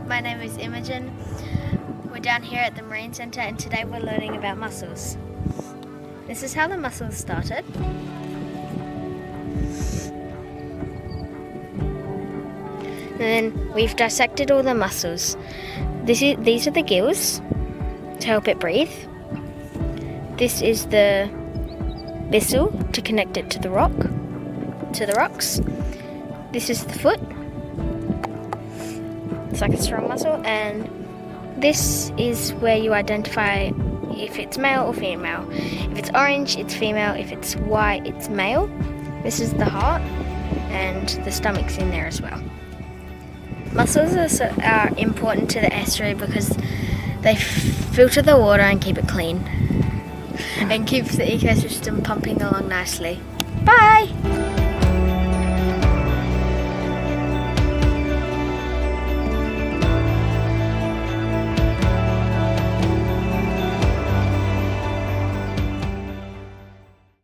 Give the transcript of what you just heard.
my name is Imogen. We're down here at the Marine Centre and today we're learning about mussels. This is how the mussels started. And then we've dissected all the mussels. These are the gills to help it breathe. This is the mussel to connect it to the rocks. This is the foot. It's like a strong muscle, and this is where you identify if it's male or female. If it's orange, it's female. If it's white, it's male. This is the heart, and the stomach's in there as well. Mussels are important to the estuary because they filter the water and keep it clean and keeps the ecosystem pumping along nicely. Bye!